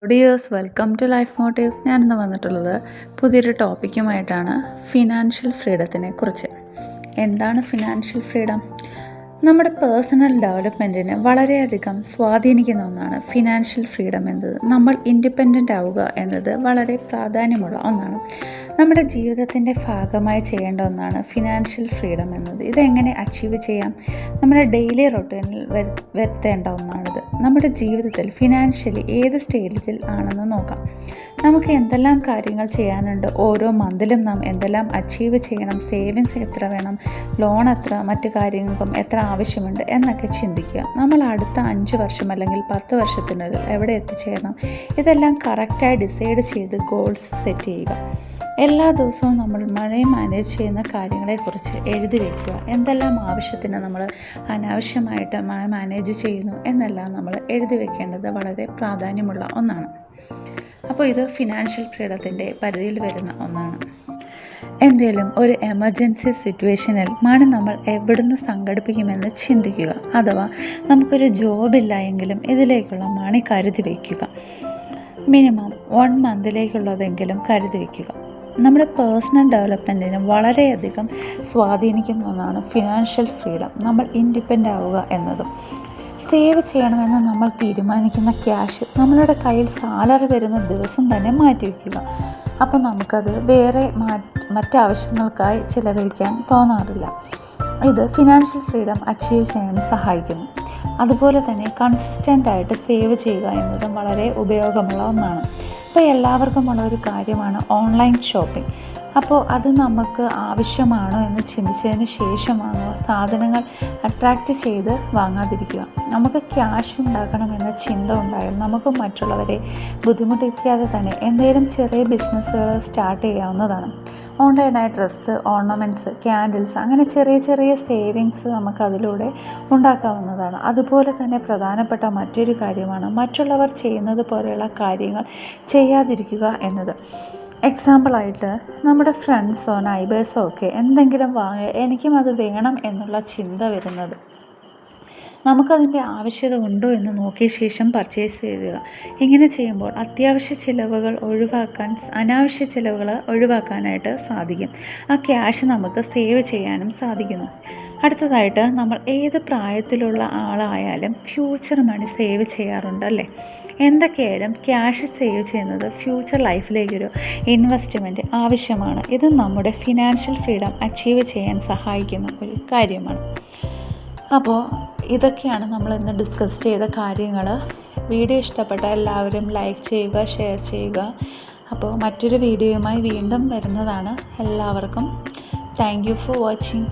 Dears, welcome to Life Motive. ഞാനിന്ന് വന്നിട്ടുള്ളത് പുതിയൊരു ടോപ്പിക്കുമായിട്ടാണ്. ഫിനാൻഷ്യൽ ഫ്രീഡത്തിനെ കുറിച്ച്. എന്താണ് ഫിനാൻഷ്യൽ ഫ്രീഡം? നമ്മുടെ പേഴ്സണൽ ഡെവലപ്മെൻറ്റിനെ വളരെയധികം സ്വാധീനിക്കുന്ന ഒന്നാണ് ഫിനാൻഷ്യൽ ഫ്രീഡം എന്നത്. നമ്മൾ ഇൻഡിപെൻഡൻ്റ് ആവുക എന്നത് വളരെ പ്രാധാന്യമുള്ള ഒന്നാണ്. നമ്മുടെ ജീവിതത്തിൻ്റെ ഭാഗമായി ചെയ്യേണ്ട ഒന്നാണ് ഫിനാൻഷ്യൽ ഫ്രീഡം എന്നത്. ഇതെങ്ങനെ അച്ചീവ് ചെയ്യാം? നമ്മുടെ ഡെയിലി റൊട്ടീനിൽ വരുത്തേണ്ട ഒന്നാണിത്. നമ്മുടെ ജീവിതത്തിൽ ഫിനാൻഷ്യലി ഏത് സ്റ്റേജിൽ ആണെന്ന് നോക്കാം. നമുക്ക് എന്തെല്ലാം കാര്യങ്ങൾ ചെയ്യാനുണ്ട്, ഓരോ മന്തിലും നാം എന്തെല്ലാം അച്ചീവ് ചെയ്യണം, സേവിങ്സ് എത്ര വേണം, ലോൺ എത്ര, മറ്റു കാര്യങ്ങൾക്കും എത്ര ആവശ്യമുണ്ട് എന്നൊക്കെ ചിന്തിക്കുക. നമ്മൾ അടുത്ത 5 വർഷം അല്ലെങ്കിൽ 10 വർഷത്തിനുള്ളിൽ എവിടെ എത്തിച്ചേരണം, ഇതെല്ലാം കറക്റ്റായി ഡിസൈഡ് ചെയ്ത് ഗോൾസ് സെറ്റ് ചെയ്യുക. എല്ലാ ദിവസവും നമ്മൾ മണി മാനേജ് ചെയ്യുന്ന കാര്യങ്ങളെക്കുറിച്ച് എഴുതി വയ്ക്കുക. എന്തെല്ലാം ആവശ്യത്തിന് നമ്മൾ അനാവശ്യമായിട്ട് മണി മാനേജ് ചെയ്യുന്നു എന്നെല്ലാം നമ്മൾ എഴുതി വയ്ക്കേണ്ടത് വളരെ പ്രാധാന്യമുള്ള ഒന്നാണ്. അപ്പോൾ ഇത് ഫിനാൻഷ്യൽ ഫ്രീഡത്തിൻ്റെ പരിധിയിൽ വരുന്ന ഒന്നാണ്. എന്തെങ്കിലും ഒരു എമർജൻസി സിറ്റുവേഷനിൽ മണി നമ്മൾ എവിടുന്ന് സംഘടിപ്പിക്കുമെന്ന് ചിന്തിക്കുക. അഥവാ നമുക്കൊരു ജോബില്ല എങ്കിലും ഇതിലേക്കുള്ള മണി കരുതി വയ്ക്കുക. മിനിമം 1 മന്തിലേക്കുള്ളതെങ്കിലും കരുതി വയ്ക്കുക. നമ്മുടെ പേഴ്സണൽ ഡെവലപ്മെൻറ്റിനെ വളരെയധികം സ്വാധീനിക്കുന്ന ഒന്നാണ് ഫിനാൻഷ്യൽ ഫ്രീഡം. നമ്മൾ ഇൻഡിപെൻഡൻ്റ് ആവുക എന്നതും. സേവ് ചെയ്യണമെന്ന് നമ്മൾ തീരുമാനിക്കുന്ന ക്യാഷ് നമ്മളുടെ കയ്യിൽ സാലറി വരുന്ന ദിവസം തന്നെ മാറ്റിവെക്കുക. അപ്പോൾ നമുക്കത് വേറെ മറ്റാവശ്യങ്ങൾക്കായി ചിലവഴിക്കാൻ തോന്നാറില്ല. ഇത് ഫിനാൻഷ്യൽ ഫ്രീഡം അച്ചീവ് ചെയ്യാൻ സഹായിക്കുന്നു. അതുപോലെ തന്നെ കൺസിസ്റ്റൻ്റായിട്ട് സേവ് ചെയ്യുക എന്നതും വളരെ ഉപയോഗമുള്ള ഒന്നാണ്. ഇപ്പോൾ എല്ലാവർക്കുമുള്ള ഒരു കാര്യമാണ് ഓൺലൈൻ ഷോപ്പിംഗ്. അപ്പോൾ അത് നമുക്ക് ആവശ്യമാണോ എന്ന് ചിന്തിച്ചതിന് ശേഷം വാങ്ങുക. സാധനങ്ങൾ അട്രാക്റ്റ് ചെയ്ത് വാങ്ങാതിരിക്കുക. നമുക്ക് ക്യാഷ് ഉണ്ടാക്കണമെന്ന ചിന്ത ഉണ്ടായാൽ നമുക്ക് മറ്റുള്ളവരെ ബുദ്ധിമുട്ടിക്കാതെ തന്നെ എന്തെങ്കിലും ചെറിയ ബിസിനസ്സുകൾ സ്റ്റാർട്ട് ചെയ്യാവുന്നതാണ്. ഓൺലൈനായി ഡ്രസ്സ്, ഓർണമെൻറ്റ്സ്, ക്യാൻഡിൽസ്, അങ്ങനെ ചെറിയ ചെറിയ സേവിങ്സ് നമുക്ക് അതിലൂടെ ഉണ്ടാക്കാവുന്നതാണ്. അതുപോലെ തന്നെ പ്രധാനപ്പെട്ട മറ്റൊരു കാര്യമാണ് മറ്റുള്ളവർ ചെയ്യുന്നത് പോലെയുള്ള കാര്യങ്ങൾ ചെയ്യാതിരിക്കുക എന്നത്. എക്സാമ്പിളായിട്ട് നമ്മുടെ ഫ്രണ്ട്സോ നൈബേഴ്സോ ഒക്കെ എന്തെങ്കിലും വാങ്ങി എനിക്കും അത് വേണം എന്നുള്ള ചിന്ത വരുന്നത്. നമുക്കതിൻ്റെ ആവശ്യത ഉണ്ടോ എന്ന് നോക്കിയ ശേഷം പർച്ചേസ് ചെയ്യുക. ഇങ്ങനെ ചെയ്യുമ്പോൾ അത്യാവശ്യ ചിലവുകൾ ഒഴിവാക്കാൻ, അനാവശ്യ ചിലവുകൾ ഒഴിവാക്കാനായിട്ട് സാധിക്കും. ആ ക്യാഷ് നമുക്ക് സേവ് ചെയ്യാനും സാധിക്കുന്നു. അടുത്തതായിട്ട് നമ്മൾ ഏത് പ്രായത്തിലുള്ള ആളായാലും ഫ്യൂച്ചർ മണി സേവ് ചെയ്യാറുണ്ടല്ലേ? എന്തൊക്കെയായാലും ക്യാഷ് സേവ് ചെയ്യുന്നത് ഫ്യൂച്ചർ ലൈഫിലേക്കൊരു ഇൻവെസ്റ്റ്മെൻറ്റ് ആവശ്യമാണ്. ഇത് നമ്മുടെ ഫിനാൻഷ്യൽ ഫ്രീഡം അച്ചീവ് ചെയ്യാൻ സഹായിക്കുന്ന ഒരു കാര്യമാണ്. അപ്പോൾ ഇതൊക്കെയാണ് നമ്മൾ ഇന്ന് ഡിസ്കസ് ചെയ്ത കാര്യങ്ങൾ. വീഡിയോ ഇഷ്ടപ്പെട്ട എല്ലാവരും ലൈക്ക് ചെയ്യുക, ഷെയർ ചെയ്യുക. അപ്പോൾ മറ്റൊരു വീഡിയോയുമായി വീണ്ടും വരുന്നതാണ്. എല്ലാവർക്കും താങ്ക് യു ഫോർ വാച്ചിങ്.